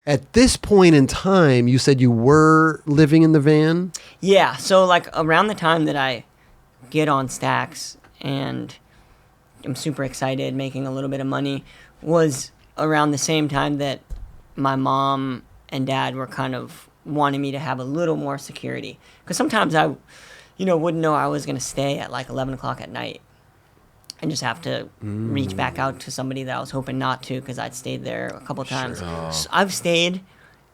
At this point in time, you said you were living in the van? Yeah, so like around the time that I get on Stacks and I'm super excited, making a little bit of money, was around the same time that my mom and dad were kind of wanting me to have a little more security. Because sometimes I, wouldn't know I was going to stay at like 11 o'clock at night and just have to reach back out to somebody that I was hoping not to because I'd stayed there a couple times. So I've stayed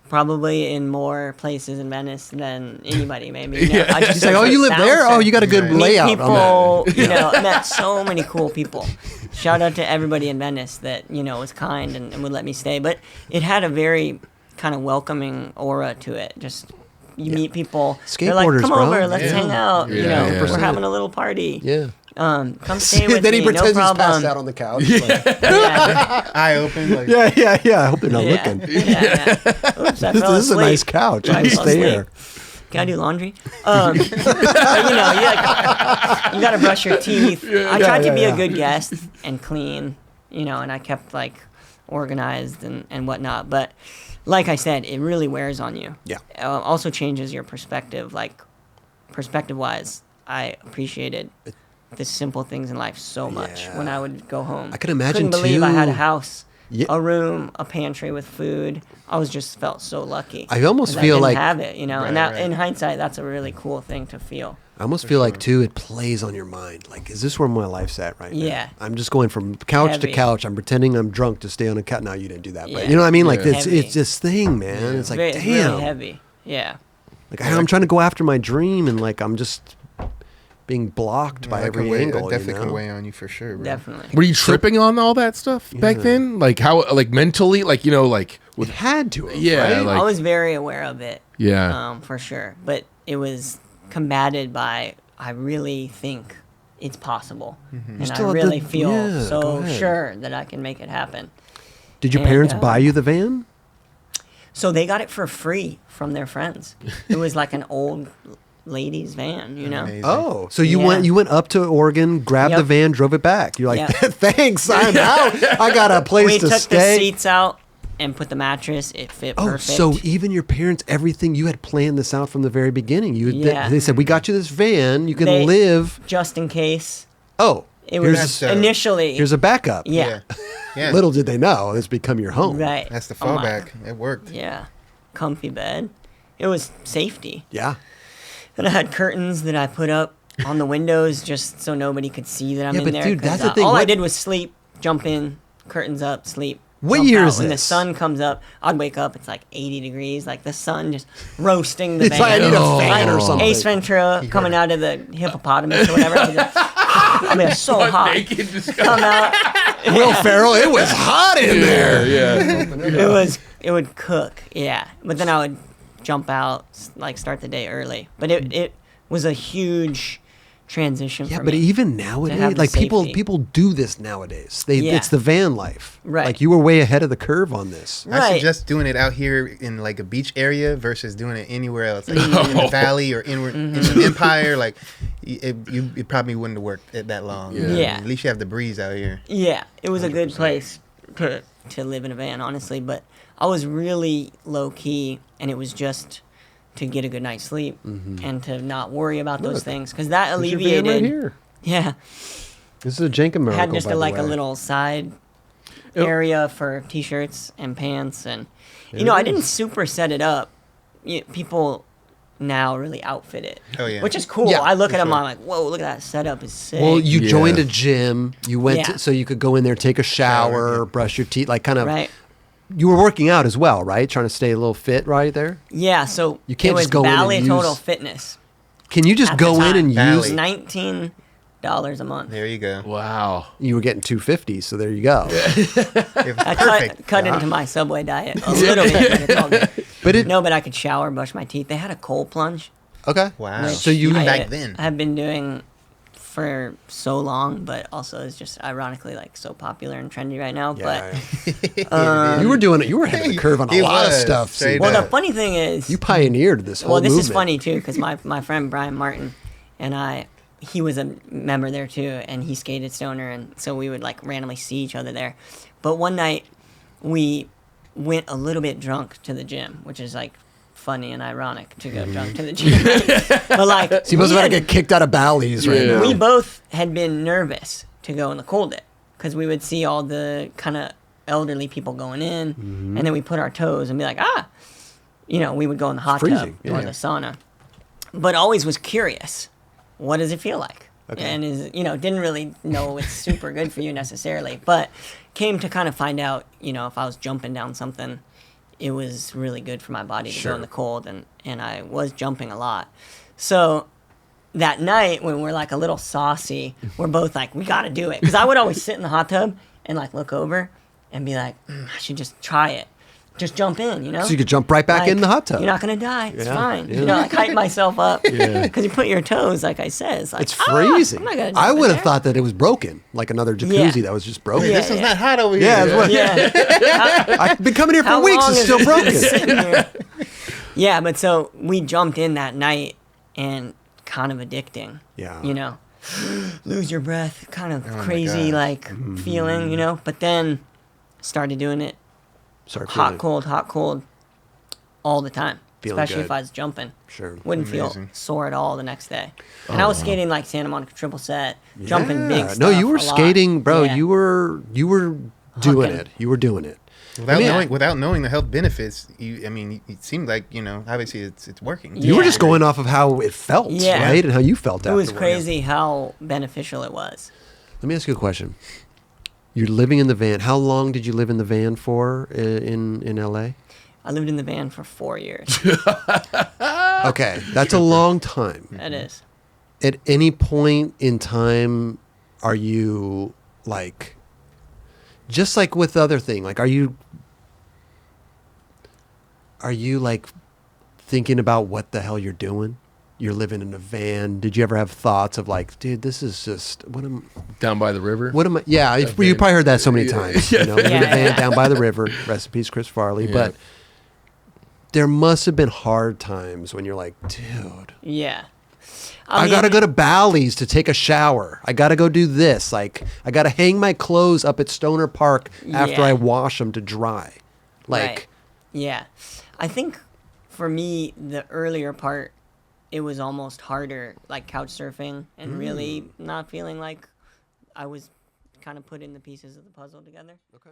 probably in more places in Venice than anybody, maybe. I just He's like, oh, you live there? Oh, you got a good layout people, on that. I met so many cool people. Shout out to everybody in Venice that, was kind and would let me stay. But it had a very kind of welcoming aura to it. Just you meet people. They're like, come over, let's hang out. We're having a little party. Yeah. Come stay with then me, he pretends no he's problem. passed out on the couch. Eye open. Like, Yeah. I hope they're not looking. Yeah. Oops, I fell This is a asleep. nice couch. I I can fell stay asleep. here. Can I do laundry? But, you got to brush your teeth. I tried to be a good guest and clean, and I kept like organized and whatnot. But like I said, it really wears on you. Yeah. Also changes your perspective. Like perspective-wise, I appreciated the simple things in life so much when I would go home. I can imagine, Couldn't believe I had a too. house, Yeah. a room, a pantry with food. I was just felt so lucky. I almost 'cause feel I didn't like- have it, and that right. in hindsight, that's a really cool thing to feel. I almost feel like, too, it plays on your mind. Like, is this where my life's at right now? Yeah. I'm just going from couch to Heavy. couch. I'm pretending I'm drunk to stay on a couch. No, you didn't do that. But Yeah. you know what I mean? Like, Yeah. it's Heavy. this thing, man. It's like, It's damn. really heavy. Yeah. Like, I'm trying to go after my dream, and, like, I'm just being blocked by that every can weigh, angle. that definitely can know? weigh on you for sure, bro. Definitely. Were you tripping on all that stuff back then? Like how, like mentally, like It had to have, Yeah, right? like- I was very aware of it. Yeah. For sure. But it was combated by, I really think it's possible. And I still had really the- feel yeah, go so ahead. sure that I can make it happen. Did your And, parents buy you the van? So they got it for free from their friends. It was like an old lady's van, Amazing. Oh, so you Yeah. went up to Oregon, grabbed the Yep. van, drove it back. You're like, Yep. thanks, I'm out. I got a place We to took stay. the seats out and put the mattress. It fit Oh, perfect. so even your parents, everything, you had planned this out from the very beginning. Yeah. They said, we got you this van. You can They- live. just in case. Oh, It here's was a- initially. here's a backup. yeah. Yeah. Little did they know this become your home. Right. That's the Oh my- fallback. It worked. Yeah. Comfy bed. It was safety. Yeah. And I had curtains that I put up on the windows just so nobody could see that I'm Yeah, in but there. dude, 'cause, that's the thing. All I What- did was sleep, jump in, curtains up, sleep. What jump year out. is When the this? sun comes up, I'd wake up. It's like 80 degrees, like the sun just roasting the It's like, I van. need a Oh. fan or something. Ace Ventura coming out of the hippopotamus or whatever. I mean, it's so hot. Naked, just Come out. Will Ferrell, it was hot in there. yeah. It would cook, yeah. But then I would jump out, like start the day early. But it was a huge transition Yeah, for but me. even to nowadays, have the like people safety. do this nowadays. Yeah. It's the van life. Right. Like you were way ahead of the curve on this. I Right. suggest doing it out here in like a beach area versus doing it anywhere else, like in the valley or inward in the Empire. Like it probably wouldn't have worked that long. Yeah. At least you have the breeze out here. Yeah, it was a good place to live in a van, honestly. But I was really low key, and it was just to get a good night's sleep and to not worry about those things because that There's your van alleviated. right here. Yeah, This is a Jenkin miracle. had just by the a way. little side Yep. area for t-shirts and pants, and There I it didn't is. super set it up. People now really outfit it, Oh, yeah. which is cool. Yeah, I look for at them, sure. I'm like, whoa, look at that setup, is sick. Well, you Yeah. joined a gym. You went Yeah. so you could go in there, take a shower, Shower, yeah. brush your teeth, like kind of. right? You were working out as well, right? Trying to stay a little fit, right there. Yeah, so You can't it was just go in and Bally Total use- Fitness. Can you just At the go in time. and Valley. use? $19 a month. There you go. Wow. You were getting 250, so there you go. I Perfect. cut into my Subway diet a little bit, but it's all good. But it No, but I could shower, brush my teeth. They had a cold plunge. okay. Wow. So you Even I- back then. I have been doing for so long, but also is just ironically like so popular and trendy right now. Yeah, But you were doing it. You were ahead of the curve on a He lot of was, stuff. straight Sebo. well, the up. funny thing is, You pioneered this whole well, this movement. is funny too because my friend Brian Martin and he was a member there too, and he skated Stoner, and so we would like randomly see each other there. But one night we went a little bit drunk to the gym, which is like funny and ironic to go drunk to the gym. But like, Sebo's about to get kicked out of Bally's right now. we both had been nervous to go in the cold it because we would see all the kind of elderly people going in, and then we put our toes and be like, we would go in the hot tub or the sauna. But always was curious, what does it feel like? Okay. And didn't really know it's super good for you necessarily, but came to kind of find out, if I was jumping down something, it was really good for my body to go in the cold, and I was jumping a lot. So that night when we're like a little saucy, we're both like, we got to do it. Because I would always sit in the hot tub and like look over and be like, I should just try it. Just jump in, So you could jump right back in the hot tub. You're not going to die. It's fine. Like hype myself up. Because you put your toes, like I said, it's like, it's freezing. I'm not gonna I would have thought that it was broken, like another jacuzzi that was just broken. This one's not hot over here. I've been coming here for weeks. It's still broken. Yeah, but so we jumped in that night and kind of addicting. Yeah. Lose your breath, kind of crazy, like feeling, But then started doing it. Hot, cold, all the time. Feeling especially good. if I was jumping. Sure. Wouldn't feel sore at all the next day. And I was skating like Santa Monica triple set, jumping big stuff. No, you were a lot. skating, bro. Yeah. You were doing it. You were doing it. Without knowing the health benefits, it seemed like, obviously it's working. You were just going off of how it felt, right? And how you felt afterwards. It was crazy how beneficial it was. Let me ask you a question. You're living in the van. How long did you live in the van for in LA? I lived in the van for 4 years. Okay, that's a long time. That is. At any point in time, are you like, just like with the other thing, like are you like thinking about what the hell you're doing? You're living in a van. Did you ever have thoughts of like, dude, this is just down by the river? What am I? Yeah, you probably heard that so many times. In a van down by the river. Rest in peace, Chris Farley. Yeah. But there must have been hard times when you're like, dude. Yeah. I gotta go to Bally's to take a shower. I gotta go do this. Like, I gotta hang my clothes up at Stoner Park after I wash them to dry. Like, right. Yeah. I think for me, the earlier part, it was almost harder, like couch surfing and really not feeling like I was kind of putting the pieces of the puzzle together. Okay.